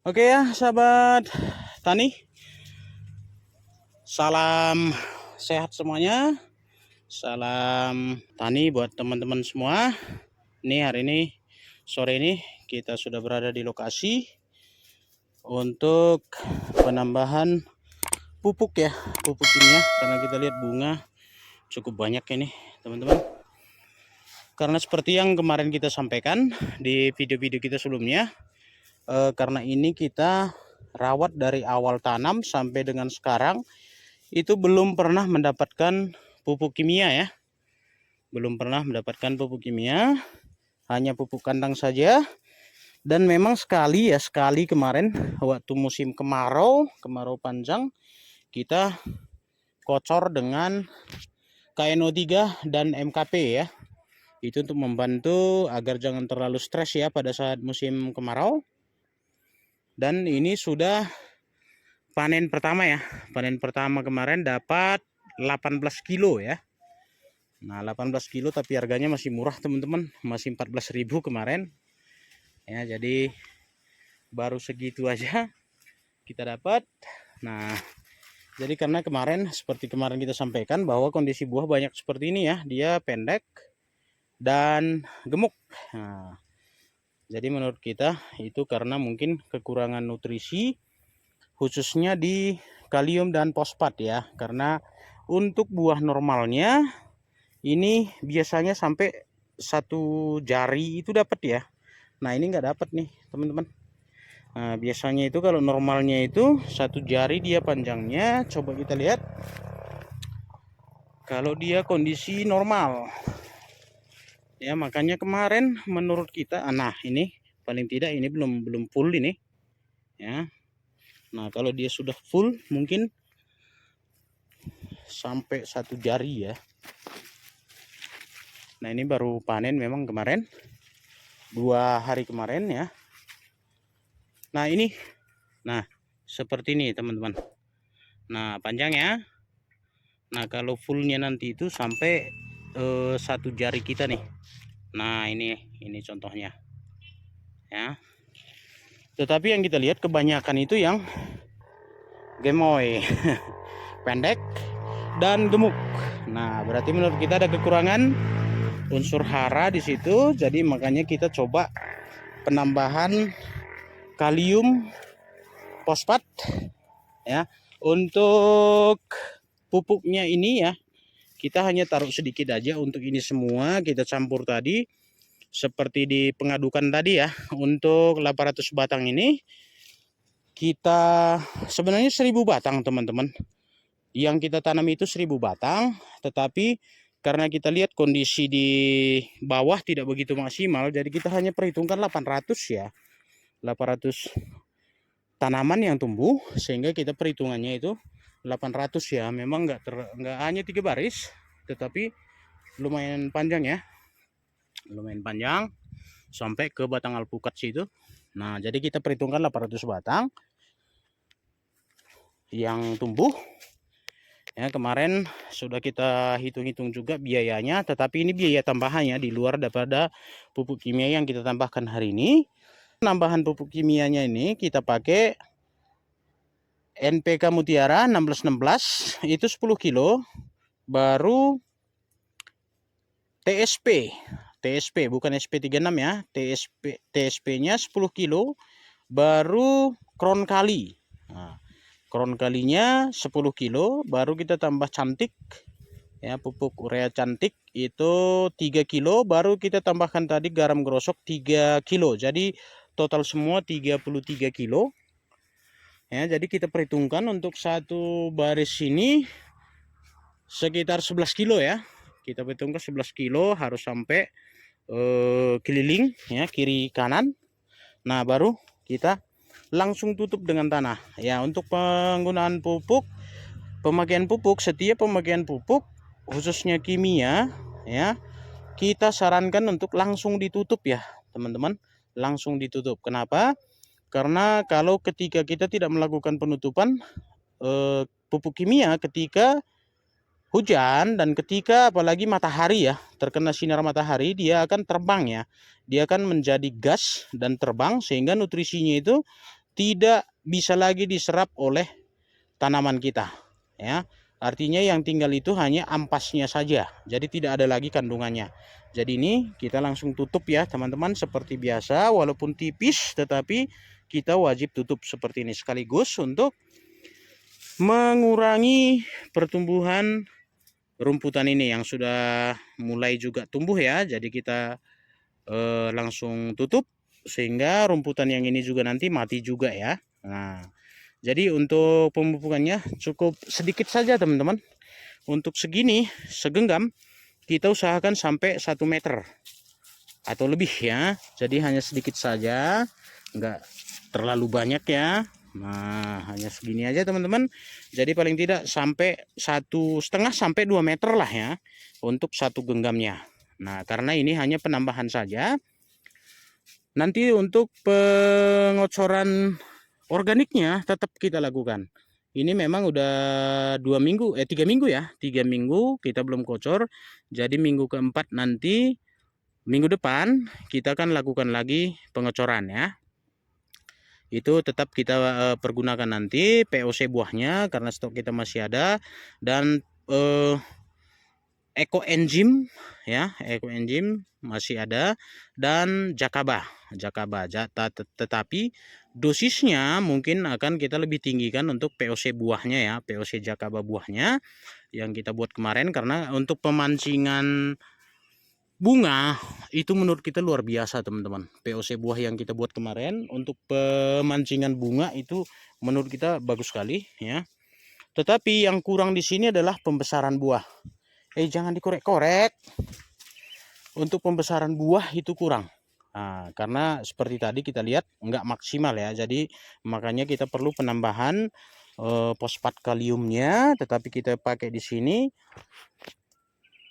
Oke ya, sahabat tani, salam sehat semuanya. Salam tani buat teman-teman semua. Ini hari ini, sore ini kita sudah berada di lokasi untuk penambahan pupuk ya, pupuk kimia. Karena kita lihat bunga cukup banyak ini, teman-teman. Karena seperti yang kemarin kita sampaikan di video-video kita sebelumnya, karena ini kita rawat dari awal tanam sampai dengan sekarang itu belum pernah mendapatkan pupuk kimia ya, belum pernah mendapatkan pupuk kimia, hanya pupuk kandang saja. Dan memang sekali kemarin waktu musim kemarau panjang, kita kocor dengan KNO3 dan MKP ya, itu untuk membantu agar jangan terlalu stres ya pada saat musim kemarau. Dan ini sudah panen pertama ya, panen pertama kemarin dapat 18 kilo ya. Nah 18 kilo tapi harganya masih murah teman-teman, masih 14.000 kemarin ya, jadi baru segitu aja kita dapat. Nah jadi karena kemarin seperti kemarin kita sampaikan bahwa kondisi buah banyak seperti ini ya, dia pendek dan gemuk. Nah jadi menurut kita itu karena mungkin kekurangan nutrisi khususnya di kalium dan fosfat ya, karena untuk buah normalnya ini biasanya sampai satu jari itu dapat ya. Nah ini nggak dapat nih teman-teman. Nah, biasanya itu kalau normalnya itu satu jari dia panjangnya. Coba kita lihat kalau dia kondisi normal ya, makanya kemarin menurut kita nah ini paling tidak ini belum full ini ya. Nah kalau dia sudah full mungkin sampai satu jari ya. Nah ini baru panen memang kemarin 2 hari kemarin ya. Nah ini, nah seperti ini teman-teman. Nah panjang ya. Nah kalau fullnya nanti itu sampai satu jari kita nih. Nah ini contohnya ya. Tetapi yang kita lihat kebanyakan itu yang gemoy pendek dan gemuk. Nah berarti menurut kita ada kekurangan unsur hara di situ. Jadi makanya kita coba penambahan kalium fosfat ya. Untuk pupuknya ini ya, kita hanya taruh sedikit aja. Untuk ini semua kita campur tadi seperti di pengadukan tadi ya. Untuk 800 batang ini kita sebenarnya 1000 batang teman-teman. Yang kita tanam itu 1000 batang, tetapi karena kita lihat kondisi di bawah tidak begitu maksimal, jadi kita hanya perhitungkan 800 ya. 800 tanaman yang tumbuh, sehingga kita perhitungannya itu 800 ya. Memang nggak hanya 3 baris, tetapi lumayan panjang ya, lumayan panjang sampai ke batang alpukat situ. Nah jadi kita perhitungkan 800 batang yang tumbuh ya. Kemarin sudah kita hitung-hitung juga biayanya, tetapi ini biaya tambahannya di luar daripada pupuk kimia yang kita tambahkan hari ini. Penambahan pupuk kimianya ini kita pakai NPK Mutiara 1616 itu 10 kilo, baru TSP bukan SP36 ya, TSP-nya 10 kilo, baru Kron Kali. Nah, Kron Kalinya 10 kilo, baru kita tambah Cantik ya, pupuk urea Cantik itu 3 kilo, baru kita tambahkan tadi garam grosok 3 kilo. Jadi total semua 33 kilo. Ya, jadi kita perhitungkan untuk satu baris ini sekitar 11 kilo ya. Kita perhitungkan 11 kilo harus sampai keliling ya, kiri kanan. Nah baru kita langsung tutup dengan tanah ya. Untuk penggunaan pupuk, pemakaian pupuk, setiap pemakaian pupuk khususnya kimia ya, kita sarankan untuk langsung ditutup ya teman-teman, langsung ditutup. Kenapa? Karena kalau ketika kita tidak melakukan penutupan pupuk kimia ketika hujan dan ketika apalagi matahari ya, terkena sinar matahari, dia akan terbang ya, dia akan menjadi gas dan terbang, sehingga nutrisinya itu tidak bisa lagi diserap oleh tanaman kita, ya. Artinya yang tinggal itu hanya ampasnya saja, jadi tidak ada lagi kandungannya. Jadi ini kita langsung tutup ya teman-teman, seperti biasa, walaupun tipis tetapi kita wajib tutup seperti ini sekaligus untuk mengurangi pertumbuhan rumputan ini yang sudah mulai juga tumbuh ya. Jadi kita langsung tutup sehingga rumputan yang ini juga nanti mati juga ya. Nah, jadi untuk pemupukannya cukup sedikit saja teman-teman. Untuk segini segenggam kita usahakan sampai 1 meter atau lebih ya. Jadi hanya sedikit saja, enggak terlalu banyak ya. Nah, hanya segini aja teman-teman. Jadi paling tidak sampai 1,5 sampai 2 meter lah ya untuk satu genggamnya. Nah, karena ini hanya penambahan saja. Nanti untuk pengocoran organiknya tetap kita lakukan. Ini memang udah 3 minggu ya, 3 minggu kita belum kocor. Jadi minggu keempat nanti, minggu depan kita akan lakukan lagi pengocoran ya. Itu tetap kita pergunakan nanti POC buahnya karena stok kita masih ada, dan ekoenzim ya, ekoenzim masih ada, dan jakaba. Tetapi dosisnya mungkin akan kita lebih tinggikan untuk POC buahnya ya, POC jakaba buahnya yang kita buat kemarin, karena untuk pemancingan bunga itu menurut kita luar biasa teman-teman. POC buah yang kita buat kemarin untuk pemancingan bunga itu menurut kita bagus sekali ya. Tetapi yang kurang di sini adalah pembesaran buah. Jangan dikorek-korek. Untuk pembesaran buah itu kurang. Nah, karena seperti tadi kita lihat nggak maksimal ya. Jadi makanya kita perlu penambahan fosfat kaliumnya, tetapi kita pakai di sini.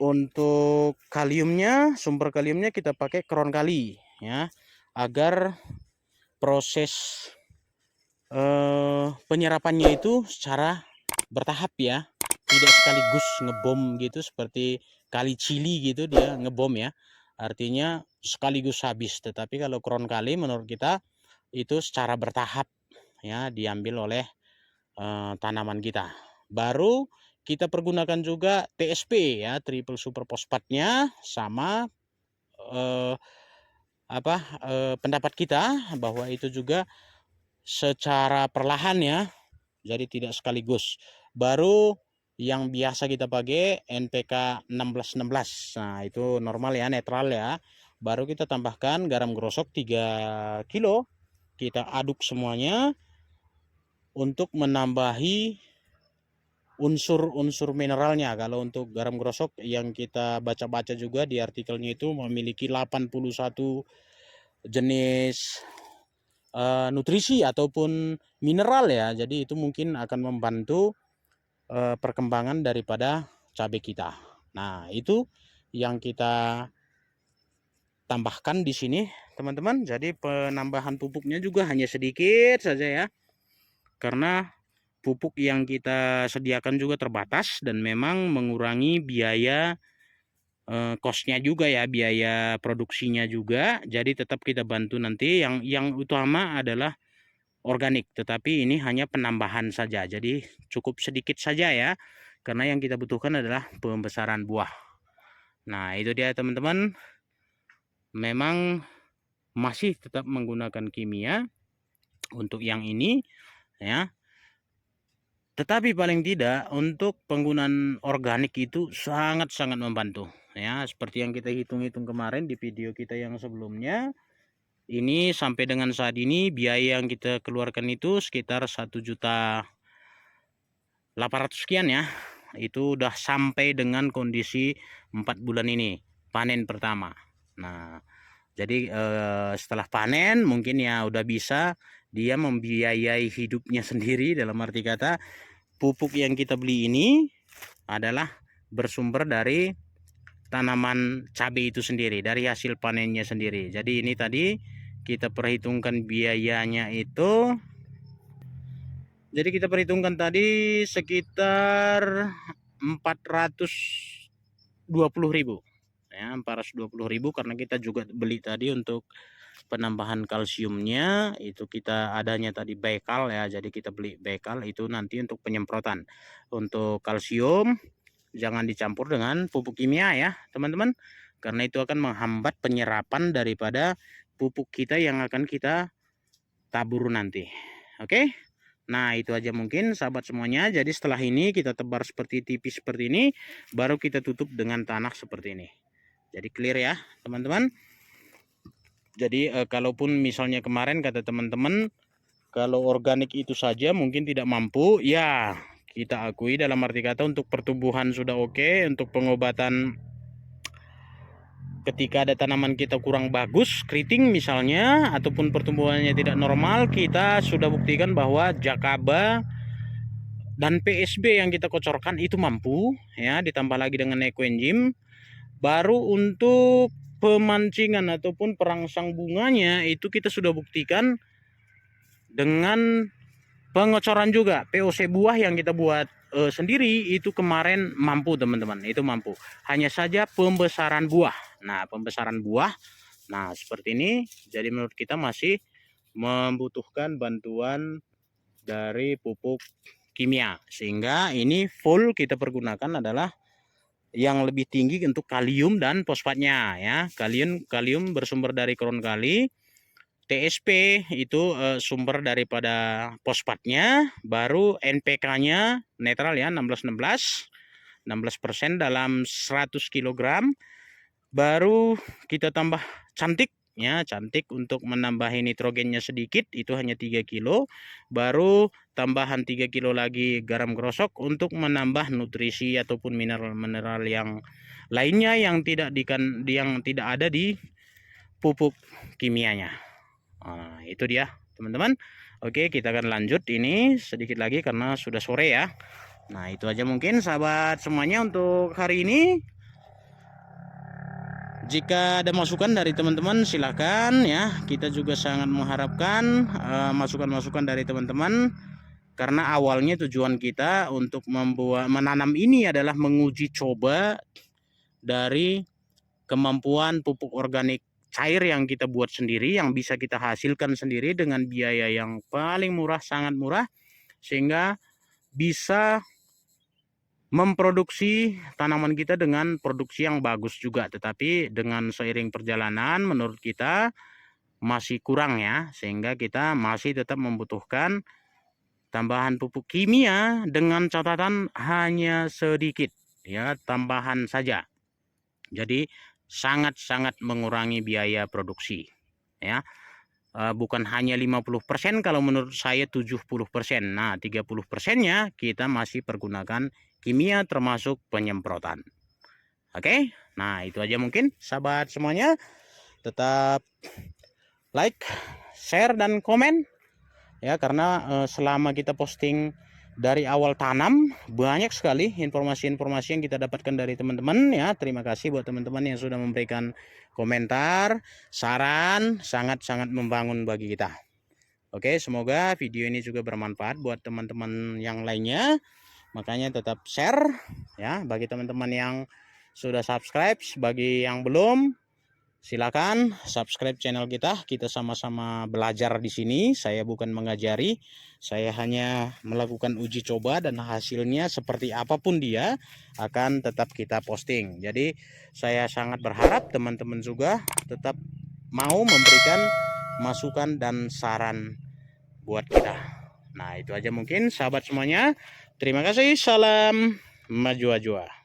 Untuk kaliumnya, sumber kaliumnya kita pakai kron kali ya, agar proses penyerapannya itu secara bertahap ya, tidak sekaligus ngebom gitu seperti kali Cili gitu dia ngebom ya, artinya sekaligus habis. Tetapi kalau kron kali menurut kita itu secara bertahap ya, diambil oleh tanaman kita. Baru kita pergunakan juga TSP ya, triple super fosfatnya, sama pendapat kita bahwa itu juga secara perlahan ya, jadi tidak sekaligus. Baru yang biasa kita pakai NPK 1616. Nah, itu normal ya, netral ya. Baru kita tambahkan garam grosok 3 kilo. Kita aduk semuanya untuk menambahi unsur-unsur mineralnya. Kalau untuk garam grosok yang kita baca-baca juga di artikelnya itu memiliki 81 jenis nutrisi ataupun mineral ya. Jadi itu mungkin akan membantu perkembangan daripada cabai kita. Nah, itu yang kita tambahkan di sini teman-teman. Jadi penambahan pupuknya juga hanya sedikit saja ya, karena pupuk yang kita sediakan juga terbatas dan memang mengurangi biaya kosnya juga ya, biaya produksinya juga. Jadi tetap kita bantu nanti, yang utama adalah organik, tetapi ini hanya penambahan saja, jadi cukup sedikit saja ya, karena yang kita butuhkan adalah pembesaran buah. Nah, itu dia teman-teman, memang masih tetap menggunakan kimia untuk yang ini ya, tetapi paling tidak untuk penggunaan organik itu sangat-sangat membantu ya, seperti yang kita hitung-hitung kemarin di video kita yang sebelumnya. Ini sampai dengan saat ini biaya yang kita keluarkan itu sekitar 1.800.000 sekian ya. Itu udah sampai dengan kondisi 4 bulan ini panen pertama. Nah, jadi setelah panen mungkin ya udah bisa dia membiayai hidupnya sendiri. Dalam arti kata, pupuk yang kita beli ini adalah bersumber dari tanaman cabai itu sendiri, dari hasil panennya sendiri. Jadi ini tadi kita perhitungkan biayanya itu, jadi kita perhitungkan tadi sekitar 420.000 ya, 420.000, karena kita juga beli tadi untuk penambahan kalsiumnya itu kita adanya tadi bekal ya, jadi kita beli bekal itu nanti untuk penyemprotan. Untuk kalsium jangan dicampur dengan pupuk kimia ya teman-teman, karena itu akan menghambat penyerapan daripada pupuk kita yang akan kita tabur nanti. Oke, nah itu aja mungkin sahabat semuanya. Jadi setelah ini kita tebar seperti tipis seperti ini, baru kita tutup dengan tanah seperti ini. Jadi clear ya teman-teman. Jadi kalaupun misalnya kemarin kata teman-teman kalau organik itu saja mungkin tidak mampu, ya kita akui dalam arti kata untuk pertumbuhan sudah oke, untuk pengobatan ketika ada tanaman kita kurang bagus, keriting misalnya, ataupun pertumbuhannya tidak normal, kita sudah buktikan bahwa Jakaba dan PSB yang kita kocorkan itu mampu ya, ditambah lagi dengan ekoenzim. Baru untuk pemancingan ataupun perangsang bunganya itu kita sudah buktikan dengan pengocoran juga. POC buah yang kita buat sendiri itu kemarin mampu teman-teman, itu mampu. Hanya saja pembesaran buah. Nah pembesaran buah, nah seperti ini. Jadi menurut kita masih membutuhkan bantuan dari pupuk kimia, sehingga ini full kita pergunakan adalah yang lebih tinggi untuk kalium dan fosfatnya ya. Kalium bersumber dari kronkali, TSP itu sumber daripada fosfatnya, baru NPK-nya netral ya 16% dalam 100 kg. Baru kita tambah cantik ya, cantik untuk menambah nitrogennya sedikit itu hanya 3 kilo. Baru tambahan 3 kilo lagi garam grosok untuk menambah nutrisi ataupun mineral-mineral yang lainnya yang tidak ada di pupuk kimianya. Nah, itu dia teman-teman. Oke, kita akan lanjut ini sedikit lagi karena sudah sore ya. Nah itu aja mungkin sahabat semuanya untuk hari ini. Jika ada masukan dari teman-teman silakan ya. Kita juga sangat mengharapkan masukan-masukan dari teman-teman, karena awalnya tujuan kita untuk menanam ini adalah menguji coba dari kemampuan pupuk organik cair yang kita buat sendiri, yang bisa kita hasilkan sendiri dengan biaya yang paling murah, sangat murah, sehingga bisa memproduksi tanaman kita dengan produksi yang bagus juga. Tetapi dengan seiring perjalanan menurut kita masih kurang ya, sehingga kita masih tetap membutuhkan tambahan pupuk kimia dengan catatan hanya sedikit ya, tambahan saja. Jadi sangat-sangat mengurangi biaya produksi ya. Bukan hanya 50%, kalau menurut saya 70%. Nah 30%-nya kita masih pergunakan kimia termasuk penyemprotan. Oke, nah itu aja mungkin sahabat semuanya. Tetap like, share, dan komen ya, karena selama kita posting dari awal tanam banyak sekali informasi-informasi yang kita dapatkan dari teman-teman ya. Terima kasih buat teman-teman yang sudah memberikan komentar, saran, sangat-sangat membangun bagi kita. Oke, semoga video ini juga bermanfaat buat teman-teman yang lainnya. Makanya tetap share ya bagi teman-teman yang sudah subscribe. Bagi yang belum, silakan subscribe channel kita. Kita sama-sama belajar di sini. Saya bukan mengajari, saya hanya melakukan uji coba, dan hasilnya seperti apapun dia akan tetap kita posting. Jadi saya sangat berharap teman-teman juga tetap mau memberikan masukan dan saran buat kita. Nah itu aja mungkin sahabat semuanya. Terima kasih. Salam maju-ajua.